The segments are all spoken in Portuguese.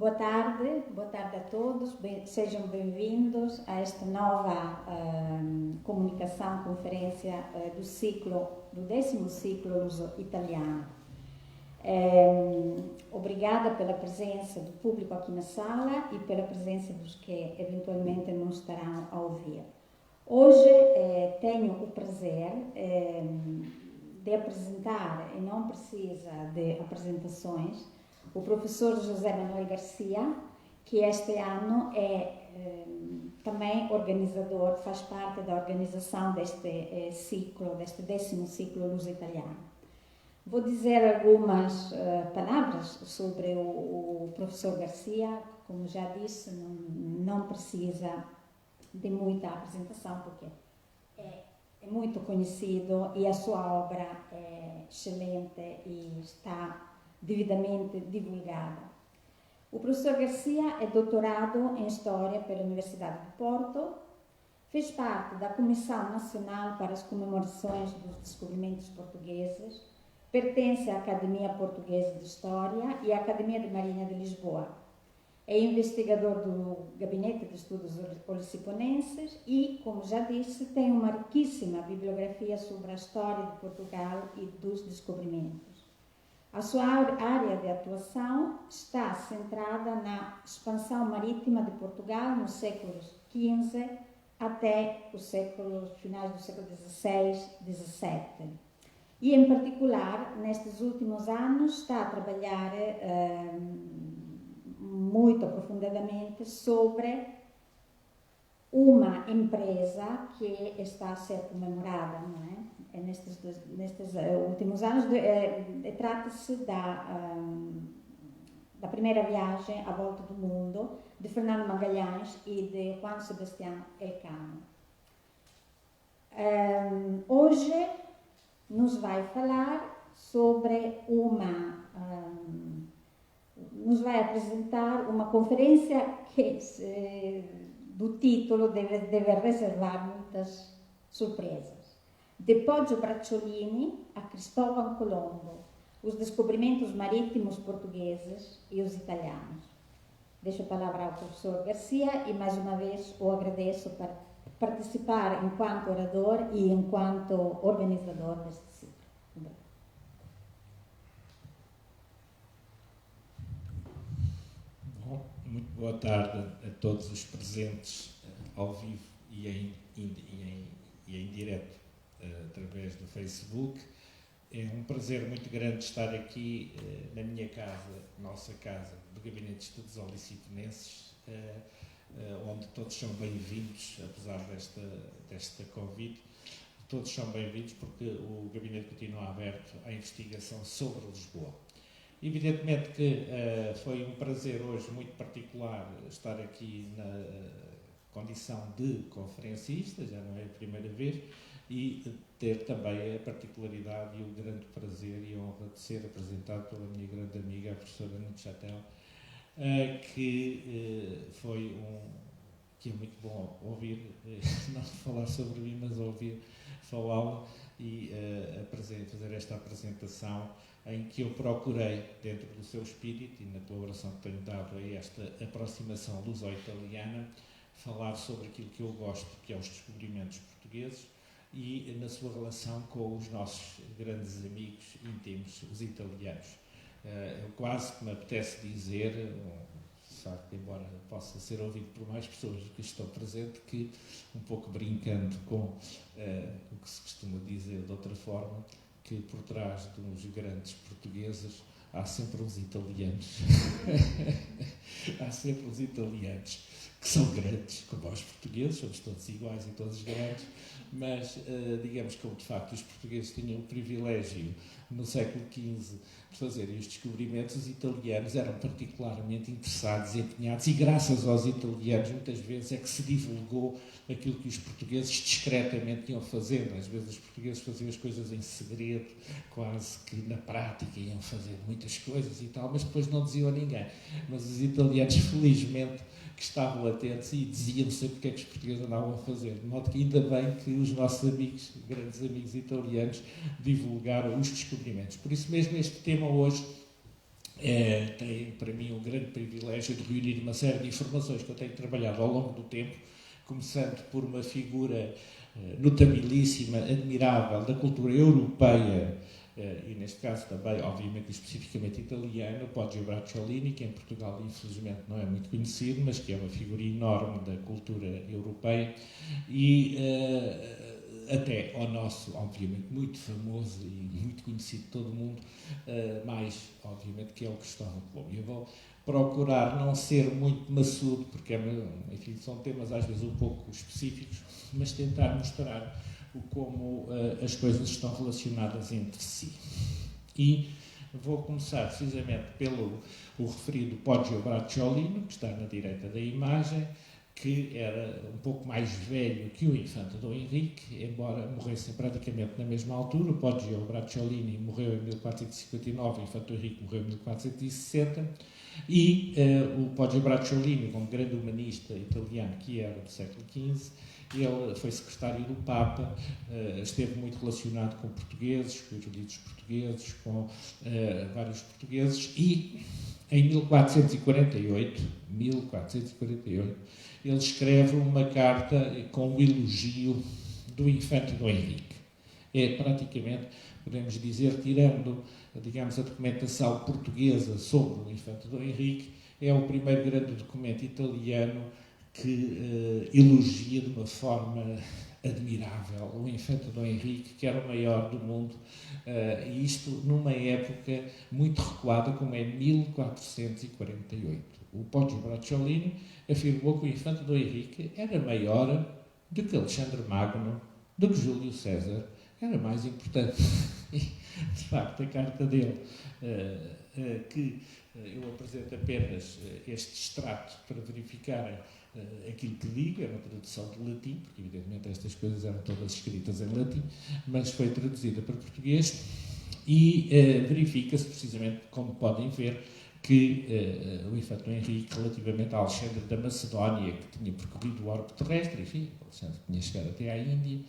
Boa tarde a todos, sejam bem-vindos a esta nova conferência do 10º ciclo luso-italiano. Obrigada pela presença do público aqui na sala e pela presença dos que eventualmente não estarão a ouvir. Hoje tenho o prazer de apresentar, e não precisa de apresentações, o professor José Manuel Garcia, que este ano é também organizador, faz parte da organização deste ciclo, deste 10º ciclo luso-italiano. Vou dizer algumas palavras sobre o professor Garcia. Como já disse, não precisa de muita apresentação, porque é muito conhecido e a sua obra é excelente e está devidamente divulgada. O professor Garcia é doutorado em História pela Universidade de Porto, fez parte da Comissão Nacional para as Comemorações dos Descobrimentos Portugueses, pertence à Academia Portuguesa de História e à Academia de Marinha de Lisboa. É investigador do Gabinete de Estudos Oliciponenses e, como já disse, tem uma riquíssima bibliografia sobre a história de Portugal e dos descobrimentos. A sua área de atuação está centrada na expansão marítima de Portugal nos séculos XV até os finais do século XVI, XVII. E, em particular, nestes últimos anos, está a trabalhar muito aprofundadamente sobre uma empresa que está a ser comemorada, não é? Nestes últimos anos, trata-se da primeira viagem à volta do mundo de Fernando Magalhães e de Juan Sebastián Elcano. Hoje nos vai falar sobre nos vai apresentar uma conferência que do título deve reservar muitas surpresas. De Poggio Bracciolini a Cristóvão Colombo, os descobrimentos marítimos portugueses e os italianos. Deixo a palavra ao professor Garcia e, mais uma vez, o agradeço por participar enquanto orador e enquanto organizador deste ciclo. Bom, muito boa tarde a todos os presentes ao vivo e em direto através do Facebook. É um prazer muito grande estar aqui na minha casa, nossa casa, do Gabinete de Estudos Oliciponenses, onde todos são bem-vindos, apesar desta Covid. Todos são bem-vindos porque o Gabinete continua aberto à investigação sobre Lisboa. Evidentemente que foi um prazer hoje muito particular estar aqui na condição de conferencista, já não é a primeira vez, e ter também a particularidade e o grande prazer e a honra de ser apresentado pela minha grande amiga, a professora Nite Chatel, que foi que é muito bom ouvir, não falar sobre mim, mas ouvir falá-lo e fazer esta apresentação em que eu procurei, dentro do seu espírito e na colaboração que tenho dado a esta aproximação luso-italiana, falar sobre aquilo que eu gosto, que é os descobrimentos portugueses, e na sua relação com os nossos grandes amigos íntimos, os italianos. Eu quase que me apetece dizer, de facto, embora possa ser ouvido por mais pessoas que estão presentes, que, um pouco brincando com o que se costuma dizer de outra forma, que por trás dos grandes portugueses há sempre uns italianos. Há sempre uns italianos que são grandes, como os portugueses, somos todos iguais e todos grandes, mas digamos que, de facto, os portugueses tinham o privilégio, no século XV, de fazerem os descobrimentos. Os italianos eram particularmente interessados e empenhados, e graças aos italianos, muitas vezes, é que se divulgou aquilo que os portugueses discretamente iam fazendo. Às vezes os portugueses faziam as coisas em segredo, quase que na prática iam fazer muitas coisas e tal, mas depois não diziam a ninguém. Mas os italianos, felizmente, que estavam atentos e diziam sempre o que é que os portugueses andavam a fazer. De modo que ainda bem que os nossos amigos, grandes amigos italianos, divulgaram os descobrimentos. Por isso mesmo este tema hoje tem para mim um grande privilégio de reunir uma série de informações que eu tenho trabalhado ao longo do tempo, começando por uma figura notabilíssima, admirável da cultura europeia, e neste caso também, obviamente, especificamente italiano, Poggio Bracciolini, que em Portugal infelizmente não é muito conhecido, mas que é uma figura enorme da cultura europeia, e até ao nosso, obviamente, muito famoso e muito conhecido de todo o mundo, mais, obviamente, que é o Cristóvão Colombo. Eu vou procurar não ser muito maçudo, porque enfim, são temas às vezes um pouco específicos, mas tentar mostrar como as coisas estão relacionadas entre si. E vou começar precisamente pelo referido Poggio Bracciolino, que está na direita da imagem, que era um pouco mais velho que o infante Dom Henrique, embora morressem praticamente na mesma altura. O Poggio Bracciolini morreu em 1459, o infante Dom Henrique morreu em 1460, e o Poggio Bracciolini, como grande humanista italiano que era do século XV, ele foi secretário do Papa, esteve muito relacionado com portugueses, com eruditos portugueses, com vários portugueses, e em 1448, ele escreve uma carta com o elogio do infante Dom Henrique. É praticamente, podemos dizer, tirando, digamos, a documentação portuguesa sobre o infante Dom Henrique, é o primeiro grande documento italiano que elogia de uma forma admirável o infante Dom Henrique, que era o maior do mundo, e isto numa época muito recuada, como é 1448. O Poggio Bracciolini afirmou que o infante Dom Henrique era maior do que Alexandre Magno, do que Júlio César, era mais importante. E, de facto, a carta dele, que eu apresento apenas este extrato para verificarem aquilo que digo, é uma tradução de latim, porque evidentemente estas coisas eram todas escritas em latim, mas foi traduzida para português, e verifica-se precisamente, como podem ver, que o infante Dom Henrique, relativamente a Alexandre da Macedónia, que tinha percorrido o orbe terrestre, enfim, Alexandre tinha chegado até à Índia,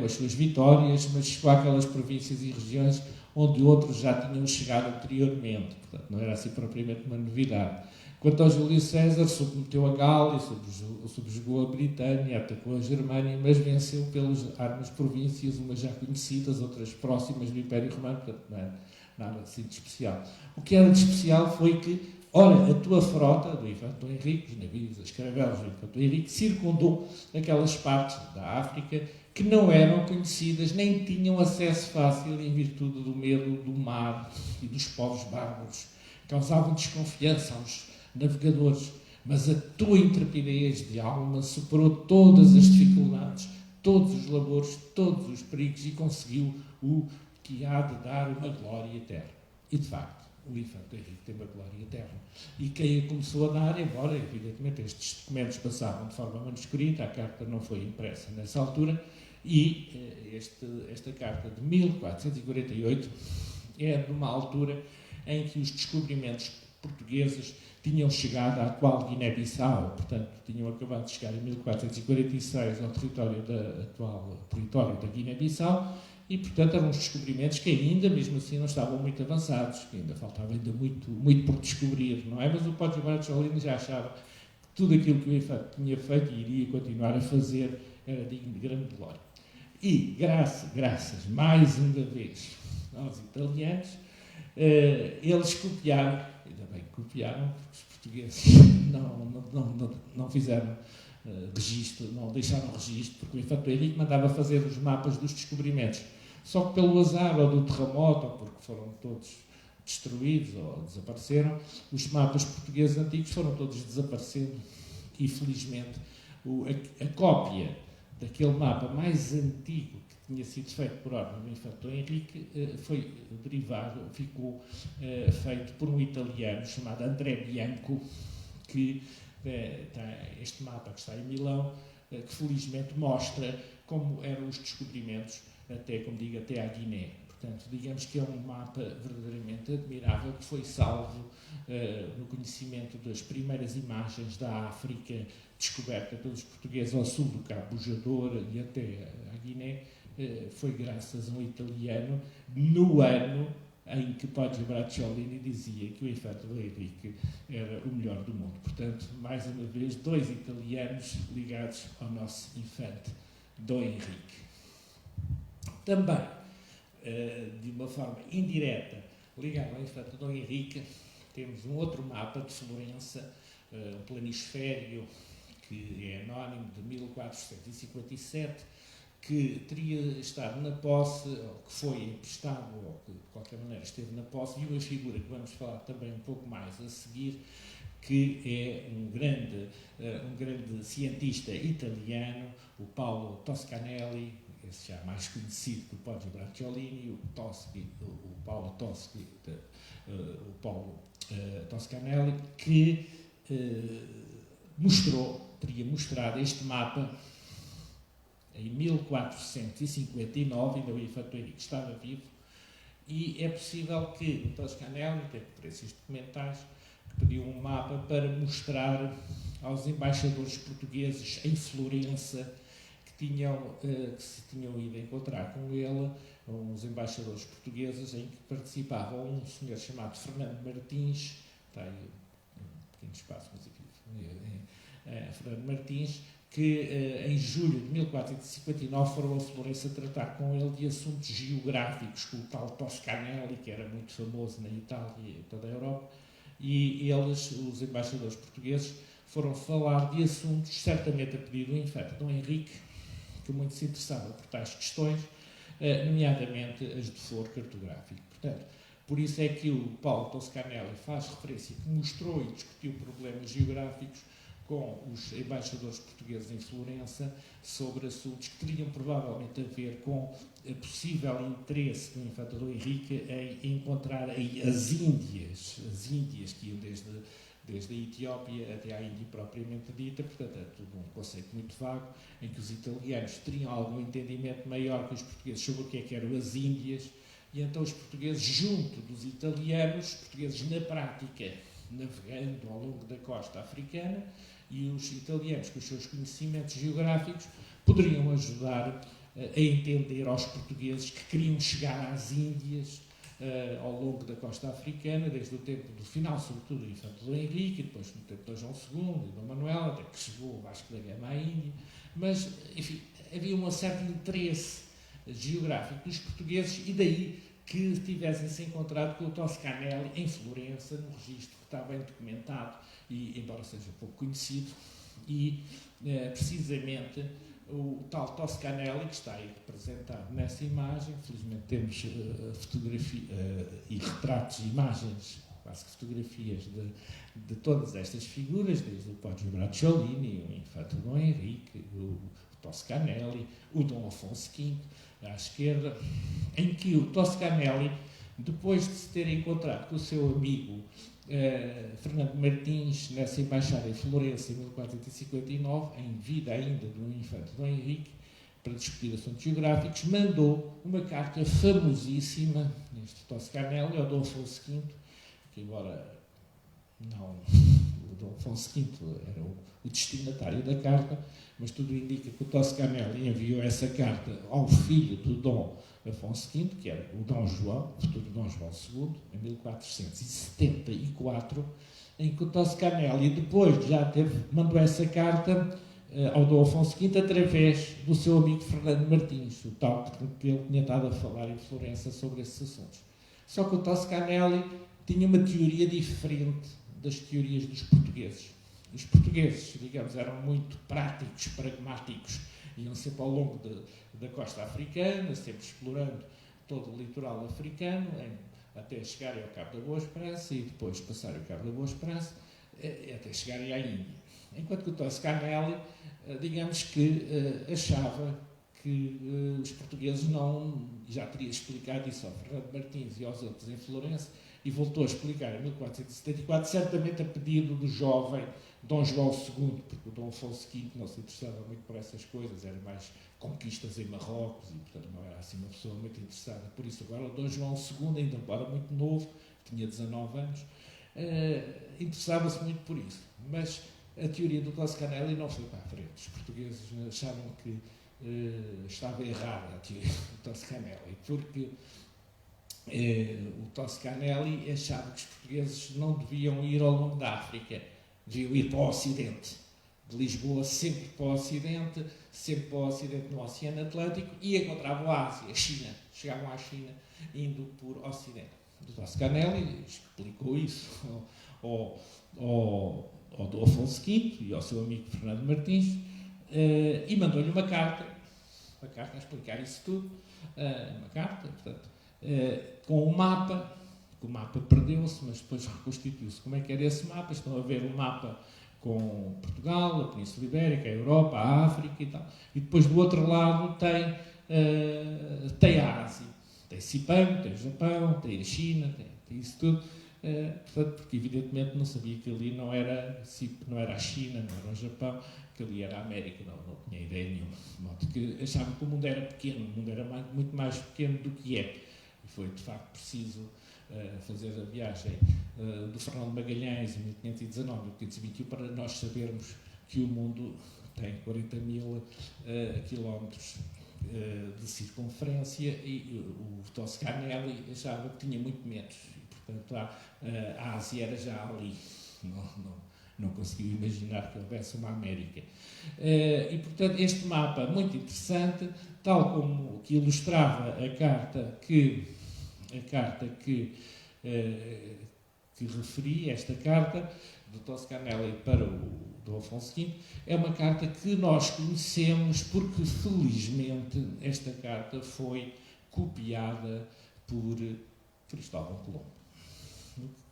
com as suas vitórias, mas chegou àquelas províncias e regiões onde outros já tinham chegado anteriormente, portanto não era assim propriamente uma novidade. Quanto ao Júlio César, submeteu a Gália, subjugou a Britânia, atacou a Germânia, mas venceu pelas armas províncias, umas já conhecidas, outras próximas do Império Romano, portanto não é nada assim de especial. O que era de especial foi que, ora, a tua frota, do infante Dom Henrique, os navios, as caravelas do infante Dom Henrique, circundou aquelas partes da África que não eram conhecidas, nem tinham acesso fácil em virtude do medo do mar e dos povos bárbaros. Causavam desconfiança aos navegadores, mas a tua intrepidez de alma superou todas as dificuldades, todos os labores, todos os perigos, e conseguiu o que há de dar uma glória eterna. E, de facto, o infante Henrique tem uma glória eterna. E quem a começou a dar, embora, evidentemente, estes documentos passavam de forma manuscrita, a carta não foi impressa nessa altura, e esta carta de 1448 é de uma altura em que os descobrimentos portugueses tinham chegado à atual Guiné-Bissau, portanto, tinham acabado de chegar em 1446 ao atual território da Guiné-Bissau, e, portanto, eram uns descobrimentos que ainda, mesmo assim, não estavam muito avançados, que ainda faltava muito por descobrir, não é? Mas o Poggio Bracciolini já achava que tudo aquilo que o infante tinha feito e iria continuar a fazer era digno de grande glória. E, graças, mais uma vez, aos italianos, eles copiaram, ainda bem que copiaram, porque os portugueses não fizeram registro, não deixaram registro, porque o infante Dom Henrique mandava fazer os mapas dos descobrimentos. Só que pelo azar, ou do terremoto, ou porque foram todos destruídos ou desapareceram, os mapas portugueses antigos foram todos desaparecendo, e felizmente a cópia daquele mapa mais antigo que tinha sido feito por ordem do infante Dom Henrique ficou feito por um italiano chamado André Bianco, que este mapa que está em Milão, que felizmente mostra como eram os descobrimentos até à Guiné. Portanto, digamos que é um mapa verdadeiramente admirável, que foi salvo no conhecimento das primeiras imagens da África descoberta pelos portugueses ao sul do Cabo Bojador e até à Guiné. Foi graças a um italiano no ano em que Poggio Bracciolini dizia que o Infante Dom Henrique era o melhor do mundo. Portanto, mais uma vez, 2 italianos ligados ao nosso Infante Dom Henrique. Também, de uma forma indireta, ligado ao Infante Dom Henrique, temos um outro mapa de Florença, um planisfério que é anónimo de 1457, que teria estado na posse, ou que foi emprestado, ou que de qualquer maneira esteve na posse, de uma figura que vamos falar também um pouco mais a seguir, que é um grande cientista italiano, o Paolo Toscanelli, esse já mais conhecido que o Poggio Bracciolini, o Paolo Toscanelli, que teria mostrado este mapa em 1459, ainda o Infante Dom Henrique estava vivo, e é possível que o Toscanelli, tem referências documentais, que pediu um mapa para mostrar aos embaixadores portugueses em Florença que se tinham ido encontrar com ele, uns embaixadores portugueses em que participava um senhor chamado Fernando Martins, está aí um pequeno espaço, mas aqui, Fernando Martins, que em julho de 1459 foram a Florença tratar com ele de assuntos geográficos, com o tal Toscanelli, que era muito famoso na Itália e em toda a Europa, e eles, os embaixadores portugueses, foram falar de assuntos, certamente a pedido do Infante Dom Henrique, que muito se interessava por tais questões, nomeadamente as de foro cartográfico. Portanto, por isso é que o Paulo Toscanelli faz referência que mostrou e discutiu problemas geográficos com os embaixadores portugueses em Florença sobre assuntos que teriam provavelmente a ver com o possível interesse do Infante Dom Henrique em encontrar as Índias que iam desde a Etiópia até à Índia propriamente dita. Portanto, é tudo um conceito muito vago, em que os italianos teriam algum entendimento maior que os portugueses sobre o que eram as Índias, e então os portugueses, junto dos italianos, os portugueses na prática, navegando ao longo da costa africana, e os italianos, com os seus conhecimentos geográficos, poderiam ajudar a entender aos portugueses que queriam chegar às Índias ao longo da costa africana, desde o tempo do final, sobretudo, do Infante Dom Henrique, e depois no tempo de Dom João II e Dom Manuel, até que chegou o Vasco da Gama à Índia. Mas, enfim, havia um certo interesse geográfico dos portugueses, e daí que tivessem-se encontrado com o Toscanelli em Florença, num registro que está bem documentado, e embora seja pouco conhecido, e precisamente o tal Toscanelli, que está aí representado nessa imagem. Felizmente temos fotografia e retratos e imagens, quase que fotografias de todas estas figuras, desde o Poggio Bracciolini, o Infante Dom Henrique, o Toscanelli, o Dom Afonso V, à esquerda, em que o Toscanelli, depois de se ter encontrado com o seu amigo Fernando Martins nessa embaixada em Florença em 1459, em vida ainda do Infante Dom Henrique, para discutir assuntos geográficos, mandou uma carta famosíssima, neste Toscanelli, ao Dom Afonso V, que embora não, o Dom Afonso V era o destinatário da carta, mas tudo indica que o Toscanelli enviou essa carta ao filho do Dom Afonso V, que era o Dom João, o futuro Dom João II, em 1474, em que o Toscanelli depois já mandou essa carta ao Dom Afonso V através do seu amigo Fernando Martins, o tal que ele tinha estado a falar em Florença sobre esses assuntos. Só que o Toscanelli tinha uma teoria diferente das teorias dos portugueses. Os portugueses, digamos, eram muito práticos, pragmáticos, iam sempre ao longo da costa africana, sempre explorando todo o litoral africano, até chegarem ao Cabo da Boa Esperança e depois passarem ao Cabo da Boa Esperança, até chegarem à Índia. Enquanto que o Toscanelli, digamos que achava que os portugueses não, já teria explicado isso ao Fernando Martins e aos outros em Florença, e voltou a explicar em 1474, certamente a pedido do jovem Dom João II, porque o Dom Afonso V não se interessava muito por essas coisas, eram mais conquistas em Marrocos e, portanto, não era assim uma pessoa muito interessada. Por isso, agora, o Dom João II, ainda embora muito novo, tinha 19 anos, interessava-se muito por isso. Mas a teoria do Toscanelli não foi para a frente. Os portugueses achavam que estava errada a teoria do Toscanelli, porque o Toscanelli achava que os portugueses não deviam ir ao longo da África, deviam ir para o Ocidente. De Lisboa sempre para o Ocidente no Oceano Atlântico, e encontravam a Ásia, a China. Chegavam à China indo por Ocidente. O Toscanelli explicou isso ao Dom Afonso V e ao seu amigo Fernando Martins, e mandou-lhe uma carta a explicar isso tudo, uma carta, portanto, com um mapa, que o mapa perdeu-se, mas depois reconstituiu-se. Como é que era esse mapa? Estão a ver um mapa com Portugal, a Península Ibérica, a Europa, a África e tal. E depois do outro lado tem a Ásia. Tem Cipão, tem o Japão, tem a China, tem isso tudo. Portanto, porque evidentemente não sabia que ali não era a China, não era o Japão, que ali era a América, não tinha ideia nenhuma. De modo que achava que o mundo era pequeno, o mundo era muito mais pequeno do que é. E foi, de facto, preciso fazer a viagem do Fernando Magalhães em 1519 e 1521 para nós sabermos que o mundo tem 40 mil quilómetros de circunferência, e o Toscanelli achava que tinha muito menos. E, portanto, a Ásia era já ali. Não conseguiu imaginar que houvesse uma América. E, portanto, este mapa muito interessante, tal como que ilustrava a carta que referi, esta carta do Toscanelli para o Dom Afonso V, é uma carta que nós conhecemos porque, felizmente, esta carta foi copiada por Cristóvão Colombo.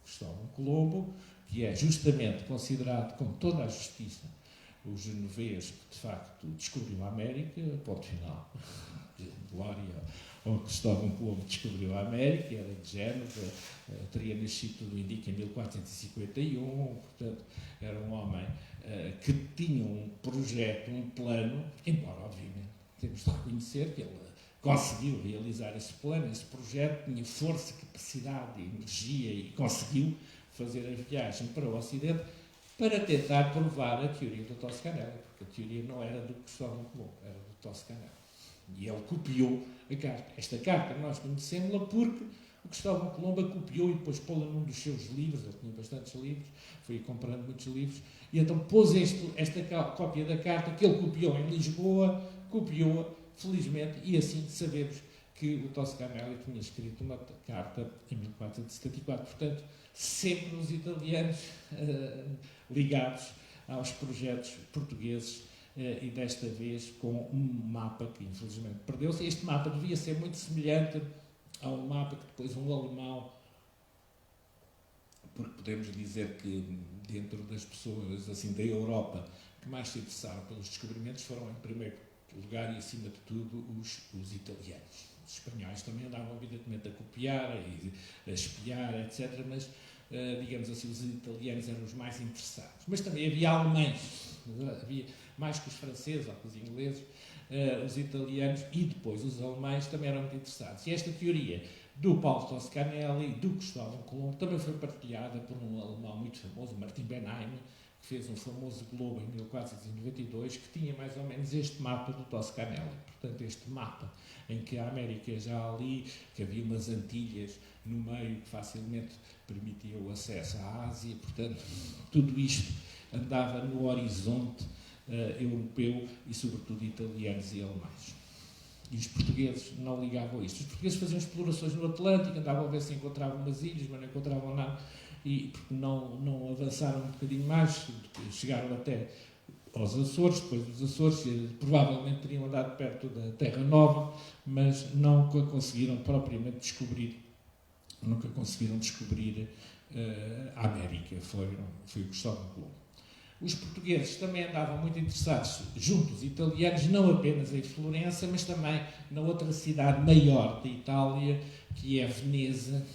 Cristóvão Colombo, que é justamente considerado, com toda a justiça, o genovês que, de facto, descobriu a América, ponto final. Glória ao Cristóvão Colombo, descobriu a América, era de Génova, teria nascido, tudo indica, em 1451, portanto, era um homem que tinha um projeto, um plano, embora, obviamente, temos de reconhecer que ele conseguiu realizar esse plano, esse projeto, tinha força, capacidade, energia, e conseguiu fazer a viagem para o Ocidente para tentar provar a teoria do Toscanelli, porque a teoria não era do Cristóvão Colombo, era do Toscanelli. E ele copiou a carta. Esta carta nós conhecemos-la porque o Cristóvão Colombo a copiou e depois pô-la num dos seus livros, ele tinha bastantes livros, foi comprando muitos livros, e então pôs esta cópia da carta que ele copiou em Lisboa, copiou-a, felizmente, e assim sabemos que o Toscanelli tinha escrito uma carta em 1474. Portanto, sempre os italianos ligados aos projetos portugueses, e desta vez com um mapa que infelizmente perdeu-se. Este mapa devia ser muito semelhante ao mapa que depois um alemão, porque podemos dizer que dentro das pessoas assim da Europa que mais se interessaram pelos descobrimentos foram, em primeiro lugar e acima de tudo, os italianos. Os espanhóis também andavam evidentemente a copiar e a espiar, etc., mas digamos assim, os italianos eram os mais interessados. Mas também havia alemães, havia mais que os franceses ou que os ingleses, os italianos e depois os alemães também eram muito interessados. E esta teoria do Paulo Toscanelli e do Cristóvão Colombo também foi partilhada por um alemão muito famoso, Martin Benheim, que fez um famoso globo em 1492, que tinha mais ou menos este mapa do Toscanelli. Portanto, este mapa em que a América já ali, que havia umas Antilhas no meio que facilmente permitia o acesso à Ásia, portanto, tudo isto andava no horizonte europeu e, sobretudo, italianos e alemães. E os portugueses não ligavam a isto. Os portugueses faziam explorações no Atlântico, andavam a ver se encontravam umas ilhas, mas não encontravam nada, e porque não avançaram um bocadinho mais, chegaram até aos Açores, depois dos Açores, provavelmente teriam andado perto da Terra Nova, mas não conseguiram propriamente descobrir, nunca conseguiram descobrir a América, foi o Cristóvão Colombo. Os portugueses também andavam muito interessados junto aos italianos, não apenas em Florença, mas também na outra cidade maior da Itália, que é Veneza,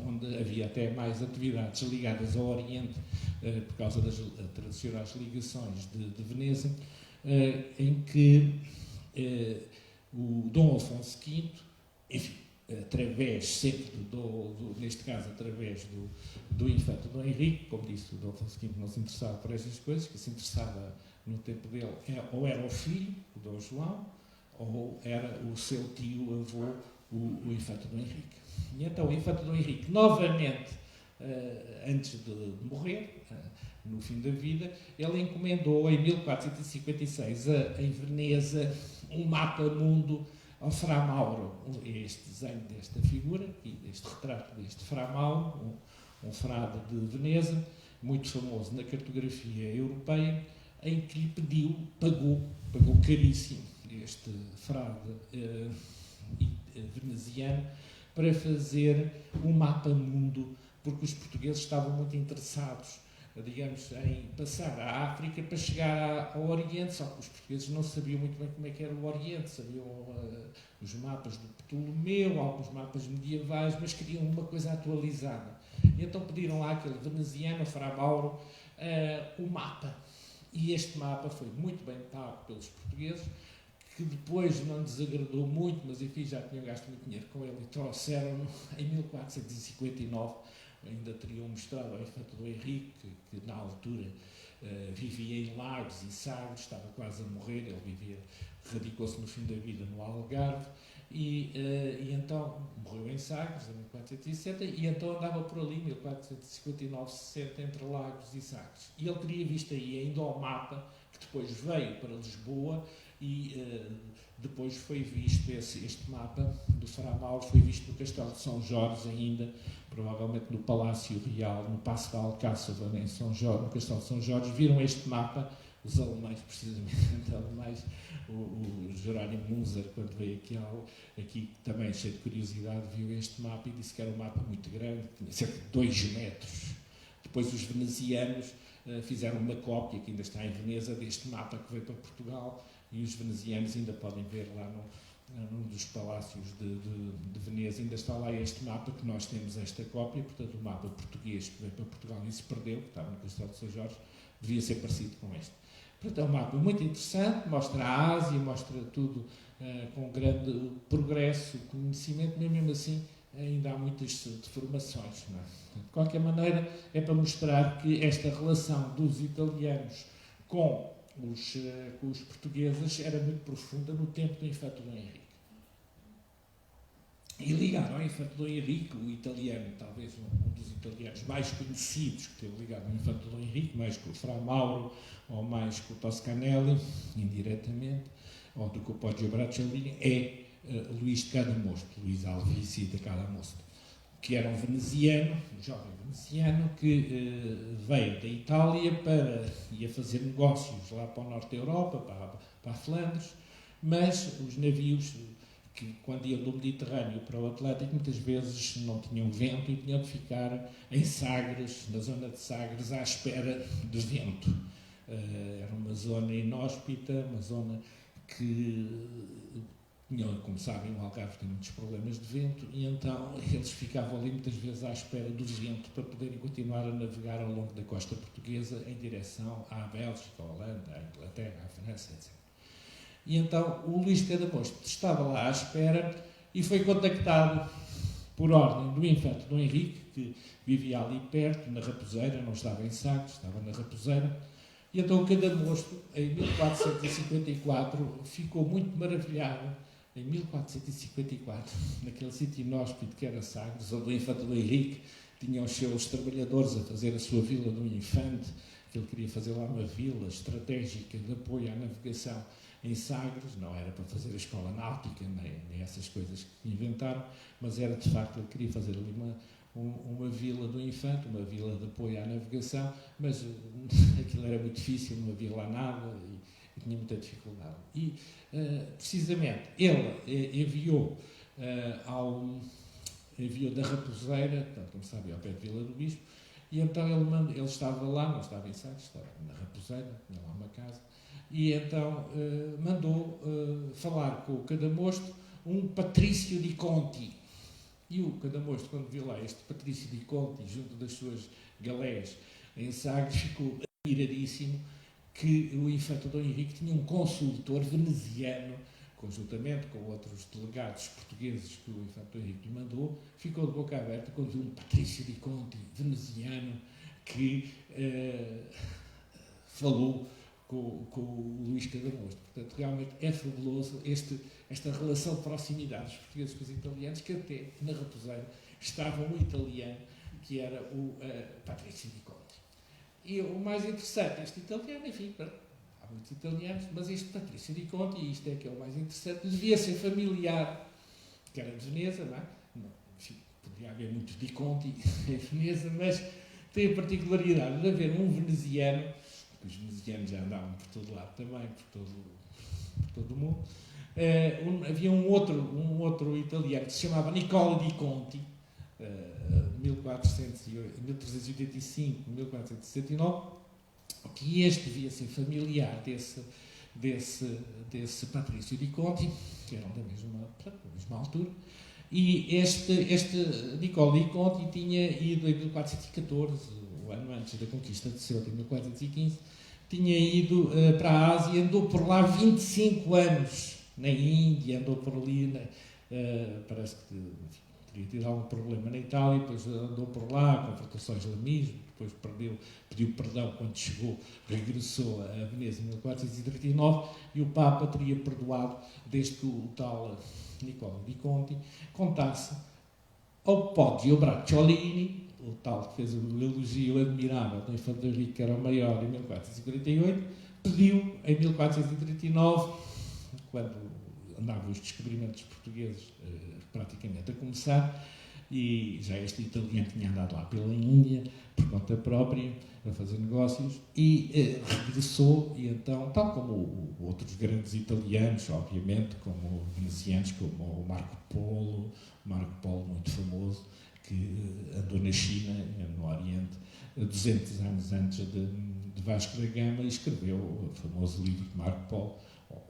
onde havia até mais atividades ligadas ao Oriente, por causa das tradicionais ligações de Veneza, em que o Dom Afonso V, enfim, através sempre neste caso através do infante Dom Henrique, como disse, o Dom Afonso V não se interessava por estas coisas, que se interessava no tempo dele ou era o filho, o Dom João, ou era o seu tio-avô, o Infante Dom Henrique. E então o Infante Dom Henrique, novamente, antes de morrer, no fim da vida, ele encomendou em 1456 em Veneza um mapa-mundo ao Fra Mauro. Este desenho desta figura, este retrato deste Fra Mauro, um frade de Veneza, muito famoso na cartografia europeia, em que lhe pagou caríssimo este frade veneziano para fazer um mapa-mundo, porque os portugueses estavam muito interessados, digamos, em passar a África para chegar ao Oriente, só que os portugueses não sabiam muito bem como é que era o Oriente, sabiam os mapas do Ptolomeu, alguns mapas medievais, mas queriam uma coisa atualizada. E então pediram lá àquele veneziano, Fra Mauro, o mapa. E este mapa foi muito bem pago pelos portugueses, que depois não desagradou muito, mas enfim, já tinham gasto muito dinheiro com ele e trouxeram-no em 1459. Ainda teriam mostrado ao Infante Dom Henrique, que na altura vivia em Lagos e Sagres, estava quase a morrer, ele radicou-se no fim da vida no Algarve, e então morreu em Sagres, em 1460, e então andava por ali, 1459, 60, entre Lagos e Sagres. E ele teria visto aí ainda o mapa, que depois veio para Lisboa, e depois foi visto este mapa do Fra Mauro, foi visto no Castelo de São Jorge ainda, provavelmente no Palácio Real, no Paço de Alcáçova, em São Jorge, no Castelo de São Jorge, viram este mapa, os alemães, precisamente, alemães, o Jerónimo Munzer, quando veio aqui também cheio de curiosidade, viu este mapa e disse que era um mapa muito grande, tinha cerca de 2 metros. Depois os venezianos fizeram uma cópia, que ainda está em Veneza, deste mapa que veio para Portugal, e os venezianos ainda podem ver lá num dos palácios de Veneza, ainda está lá este mapa, que nós temos esta cópia, portanto o mapa português que veio para Portugal e se perdeu, que estava no Castelo de São Jorge, devia ser parecido com este. Portanto, é um mapa muito interessante, mostra a Ásia, mostra tudo com grande progresso, conhecimento, mas mesmo assim ainda há muitas deformações. Não é? De qualquer maneira, é para mostrar que esta relação dos italianos com os portugueses era muito profunda no tempo do Infante Dom Henrique. E ligado ao Infante Dom Henrique, o italiano, talvez um dos italianos mais conhecidos que teve ligado ao Infante Dom Henrique, mais que o Fra Mauro, ou mais que o Toscanelli, indiretamente, ou do que o Poggio Bracciolini, é Luís de Cadamosto, Luís Alvício de Cadamosto, que era um veneziano, um jovem veneziano, que veio da Itália ia fazer negócios lá para o norte da Europa, para a Flandres, mas os navios que quando iam do Mediterrâneo para o Atlântico muitas vezes não tinham vento e tinham de ficar em Sagres, na zona de Sagres, à espera de vento. Era uma zona inóspita, uma zona que, como sabem, o Algarve tem muitos problemas de vento, e então eles ficavam ali muitas vezes à espera do vento para poderem continuar a navegar ao longo da costa portuguesa em direção à Bélgica, à Holanda, à Inglaterra, à França, etc. E então o Luís de Cadamosto estava lá à espera e foi contactado por ordem do Infante Dom Henrique, que vivia ali perto, na Raposeira, não estava em Sagres, estava na Raposeira. E então o Cadamosto, em 1454, ficou muito maravilhado, em 1454, naquele sítio inóspito que era Sagres, onde o Infante Dom Henrique tinha os seus trabalhadores a fazer a sua vila do Infante, que ele queria fazer lá uma vila estratégica de apoio à navegação em Sagres, não era para fazer a escola náutica, nem essas coisas que inventaram, mas era de facto, ele queria fazer ali uma vila do Infante, uma vila de apoio à navegação, mas aquilo era muito difícil, não havia lá nada e tinha muita dificuldade. E, precisamente, ele enviou da Raposeira, portanto, como sabe, ao pé de Vila do Bispo, e então ele estava lá, não estava em Sagres, estava na Raposeira, tinha lá uma casa, e então mandou falar com o Cadamosto um Patrício di Conti. E o Cadamosto, quando viu lá este Patrício di Conti junto das suas galés em Sagres, ficou admiradíssimo que o Infante Dom Henrique tinha um consultor veneziano, conjuntamente com outros delegados portugueses que o Infante Dom Henrique lhe mandou, ficou de boca aberta quando viu um Patrício di Conti veneziano que falou com o Luís Cadamosto. Portanto, realmente é fabuloso esta relação de proximidade dos portugueses com os italianos, que até na Raposeira estava um italiano, que era o Patrício Di Conti. E o mais interessante, este italiano, enfim, há muitos italianos, mas este Patrício Di Conti, e isto é que é o mais interessante, devia ser familiar, que era de Veneza, não é? Enfim, poderia haver muitos Di Conti em Veneza, mas tem a particularidade de haver um veneziano, porque os venezianos já andavam por todo lado também, por todo o mundo. Havia um outro italiano que se chamava Nicola Di Conti, 1385-1469, que este devia ser familiar desse Patrício Di Conti, que eram da mesma altura, e este Nicola Di Conti tinha ido em 1414, o ano antes da conquista de Ceuta, em 1415, tinha ido para a Ásia, andou por lá 25 anos, na Índia, andou por ali, parece que teria tido algum problema na Itália, depois andou por lá, confrontações de islamismo, depois pediu perdão quando chegou, regressou a Veneza em 1439, e o Papa teria perdoado desde que o tal Nicola Di Conti contasse ao Poggio Bracciolini, o tal que fez o elogio admirável do Infante Henrique, que era o maior, em 1448, pediu em 1439, quando andavam os descobrimentos portugueses praticamente a começar, e já este italiano tinha andado lá pela Índia, por conta própria, a fazer negócios, e regressou, e então, tal como outros grandes italianos, obviamente, como venezianos, como o Marco Polo muito famoso, que andou na China, no Oriente, 200 anos antes de Vasco da Gama, e escreveu o famoso livro de Marco Polo,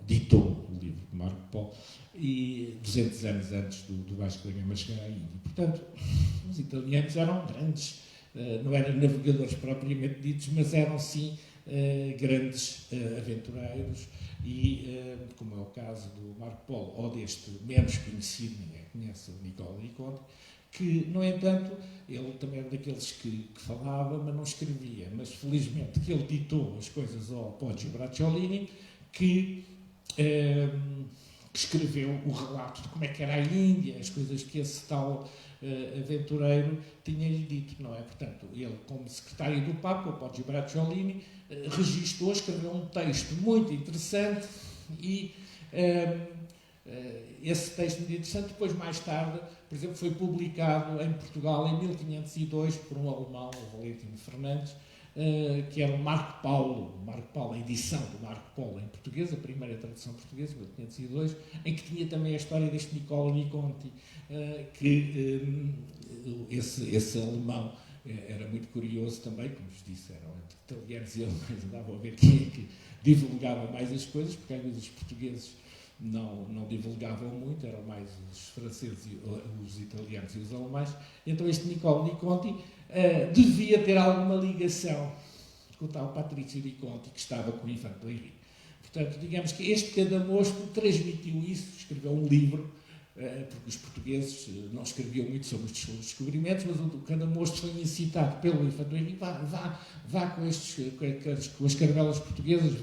ditou o livro de Marco Polo, e 200 anos antes do Vasco da Gama chegar à Índia. Portanto, os italianos eram grandes, não eram navegadores propriamente ditos, mas eram sim grandes aventureiros, e como é o caso do Marco Polo, ou deste menos conhecido, ninguém conhece, o Nicola Di Conti, que, no entanto, ele também era daqueles que falava, mas não escrevia, mas felizmente que ele ditou as coisas ao Poggio Bracciolini, que escreveu o relato de como é que era a Índia, as coisas que esse tal aventureiro tinha-lhe dito, não é? Portanto, ele, como secretário do Papa, o Poggio Bracciolini, registou, escreveu um texto muito interessante, e esse texto muito interessante, depois, mais tarde, por exemplo, foi publicado em Portugal em 1502 por um alemão, o Valentino Fernandes, que era o Marco Paulo, a edição do Marco Paulo em português, a primeira tradução portuguesa, 1502, em que tinha também a história deste Nicola Di Conti, que esse alemão era muito curioso também, como vos disse, eram entre italianos e alemães, andavam a ver quem é que divulgava mais as coisas, porque às vezes os portugueses não divulgavam muito, eram mais os franceses, os italianos e os alemães. Então este Nicola Di Conti devia ter alguma ligação com o tal Patrício Di Conti, que estava com o Infante Henrique. Portanto, digamos que este Cadamosto transmitiu isso, escreveu um livro, porque os portugueses não escreviam muito sobre os descobrimentos, mas o Cadamosto foi incitado pelo Infante Henrique, vá com as caravelas portuguesas,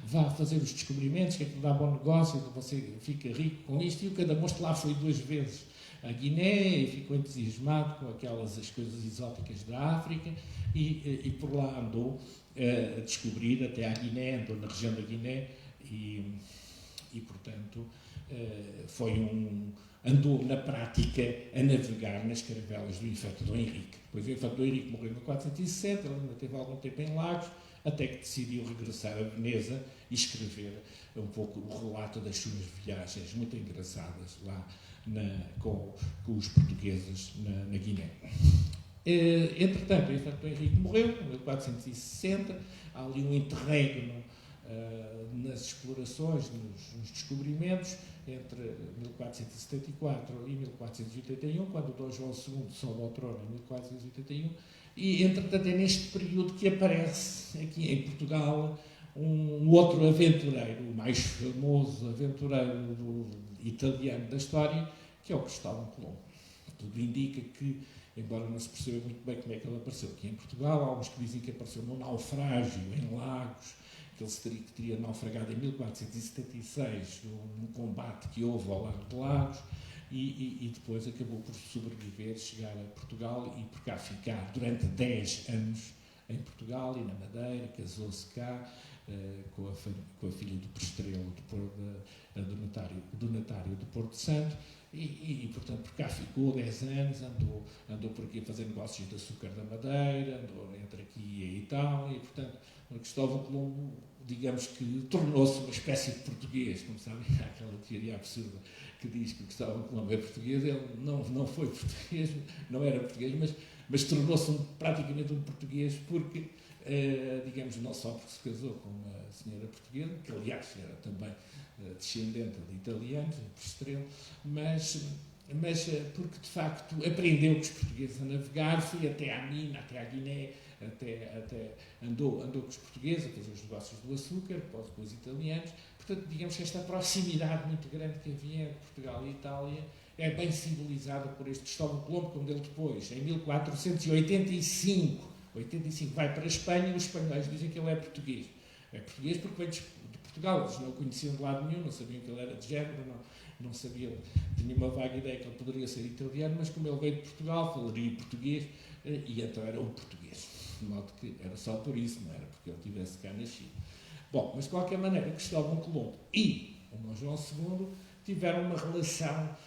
vá fazer os descobrimentos, que é que dá bom negócio, que você fica rico com isto, e o Cadamosto lá foi 2 vezes a Guiné, e ficou entusiasmado com as coisas exóticas da África, e por lá andou a descobrir até à Guiné, andou na região da Guiné, e portanto, andou na prática a navegar nas caravelas do Infante Dom Henrique. Depois o Infante Dom Henrique morreu em 1460, ele ainda teve algum tempo em Lagos, até que decidiu regressar a Veneza e escrever um pouco o relato das suas viagens muito engraçadas lá com os portugueses na Guiné. Entretanto, o Infante Dom Henrique morreu em 1460, há ali um interregno nas explorações, nos descobrimentos, entre 1474 e 1481, quando Dom João II sobe ao trono em 1481, e entretanto é neste período que aparece aqui em Portugal um outro aventureiro, o mais famoso aventureiro italiano da história, que é o Cristóvão Colombo. Tudo indica que, embora não se perceba muito bem como é que ele apareceu aqui em Portugal, há alguns que dizem que apareceu num naufrágio em Lagos, que ele teria naufragado em 1476 num combate que houve ao Largo de Lagos, e depois acabou por sobreviver, chegar a Portugal e por cá ficar durante 10 anos em Portugal e na Madeira, casou-se cá com a filha do Prestrelo, do Natário do Porto Santo, portanto, por cá ficou 10 anos, andou por aqui a fazer negócios de açúcar da Madeira, andou entre aqui e a Itália, e, portanto, Cristóvão Colombo, digamos que tornou-se uma espécie de português, como sabem, há aquela teoria absurda que diz que Cristóvão Colombo é português. Ele não foi português, não era português, mas tornou-se praticamente um português porque, digamos, não só porque se casou com uma senhora portuguesa, que aliás era também descendente de italianos, de Prestrelo, mas porque de facto aprendeu com os portugueses a navegar, foi até à Mina, até à Guiné, até andou com os portugueses a fazer os negócios do açúcar, depois com os italianos. Portanto, digamos que esta proximidade muito grande que havia entre Portugal e Itália é bem simbolizada por este Cristóvão Colombo, quando ele depois, em 1485, vai para a Espanha, os espanhóis dizem que ele é português. É português porque veio de Portugal, eles não o conheciam de lado nenhum, não sabiam que ele era de género, não sabiam, tinha uma vaga ideia que ele poderia ser italiano, mas como ele veio de Portugal, falaria português, e então era um português. De modo que era só por isso, não era porque ele tivesse cá nascido. Bom, mas de qualquer maneira, Cristóvão Colombo e o Dom João II tiveram uma relação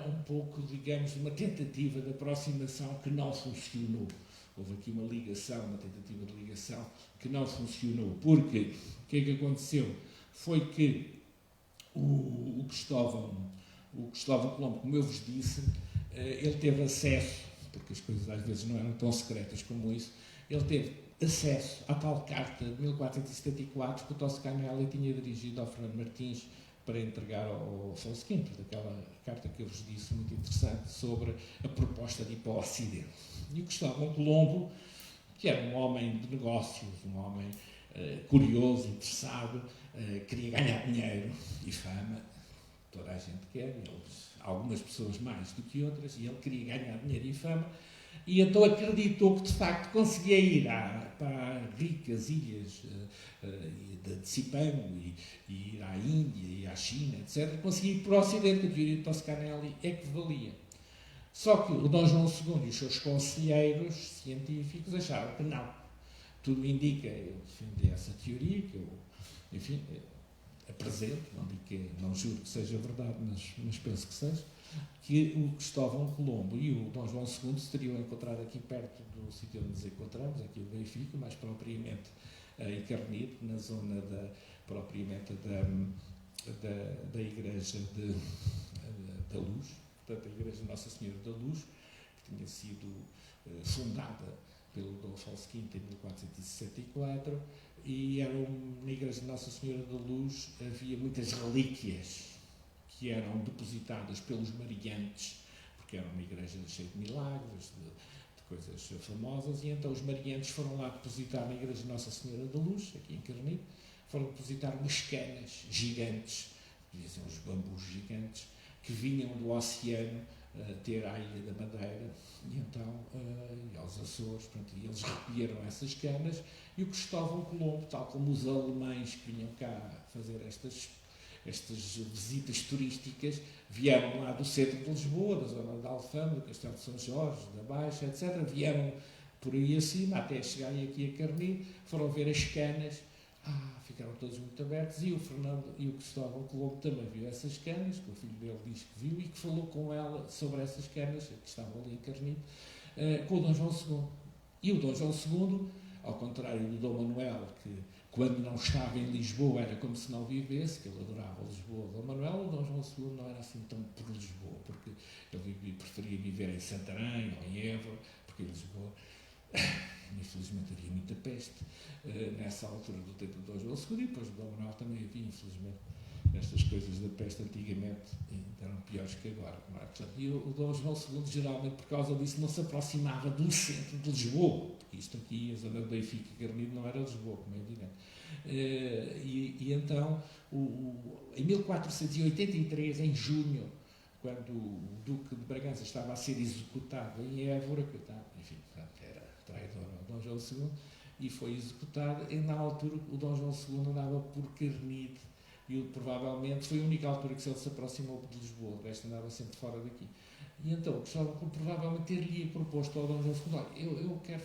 um pouco, digamos, uma tentativa de aproximação que não funcionou. Houve aqui uma tentativa de ligação que não funcionou. Porque o que é que aconteceu? Foi que o Cristóvão Colombo, como eu vos disse, ele teve acesso, porque as coisas às vezes não eram tão secretas como isso, ele teve acesso à tal carta de 1474 que o Toscanelli tinha dirigido ao Fernando Martins para entregar ao Afonso V, daquela carta que eu vos disse, muito interessante, sobre a proposta de ir para o Ocidente. E o Cristóvão Colombo, que era um homem de negócios, um homem curioso, interessado, queria ganhar dinheiro e fama, toda a gente quer, algumas pessoas mais do que outras, e ele queria ganhar dinheiro e fama, e então acreditou que de facto conseguia ir para ricas ilhas de Cipango e ir à Índia e à China, etc. Conseguia ir para o Ocidente, que a teoria de Toscanelli é que valia. Só que o Dom João II e os seus conselheiros científicos acharam que não. Tudo indica, eu defendi essa teoria, que eu, enfim, apresento, não juro que seja verdade, mas penso que seja, que o Cristóvão Colombo e o Dom João II se teriam encontrado aqui perto do sítio onde nos encontramos, aqui em Benfica, mais propriamente em Carnide, na zona propriamente da Igreja da Luz, portanto a Igreja de Nossa Senhora da Luz, que tinha sido fundada pelo Dom Afonso V em 1464, e na Igreja de Nossa Senhora da Luz havia muitas relíquias que eram depositadas pelos mariantes, porque era uma igreja cheia de milagres, de coisas famosas, e então os mariantes foram lá depositar na Igreja de Nossa Senhora da Luz, aqui em Carnide, foram depositar umas canas gigantes, diziam os bambus gigantes, que vinham do oceano ter à Ilha da Madeira, e então e aos Açores, pronto, e eles recolheram essas canas, e o Cristóvão Colombo, tal como os alemães que vinham cá fazer estas visitas turísticas, vieram lá do centro de Lisboa, da zona de Alfama, do Castelo de São Jorge, da Baixa, etc. Vieram por aí acima, até chegarem aqui a Carnide, foram ver as canas, ficaram todos muito abertos, e o Fernando e o Cristóvão Colombo também viu essas canas, que o filho dele diz que viu, e que falou com ela sobre essas canas, que estavam ali em Carnide, com o Dom João II. E o Dom João II, ao contrário do Dom Manuel, que quando não estava em Lisboa era como se não vivesse, que ele adorava Lisboa. O Dom Manuel, o Dom João II não era assim tão por Lisboa, porque ele preferia viver em Santarém ou em Évora, porque em Lisboa, infelizmente, havia muita peste nessa altura do tempo do Dom João II, e depois do Dom Manuel também havia, infelizmente, estas coisas da peste antigamente eram piores que agora. Não é? Portanto, e o Dom João II, geralmente, por causa disso, não se aproximava do centro de Lisboa, porque isto aqui, a zona de Benfica e Carnide, não era Lisboa, como é evidente. E então, em 1483, em junho, quando o Duque de Bragança estava a ser executado em Évora, que enfim, era traidor ao Dom João II, e foi executado. E na altura o Dom João II andava por Carnide, e provavelmente foi a única altura que ele se aproximou de Lisboa, o resto andava sempre fora daqui. E então, Cristóvão Colombo provavelmente ter-lhe proposto ao Dom João II: olha, eu quero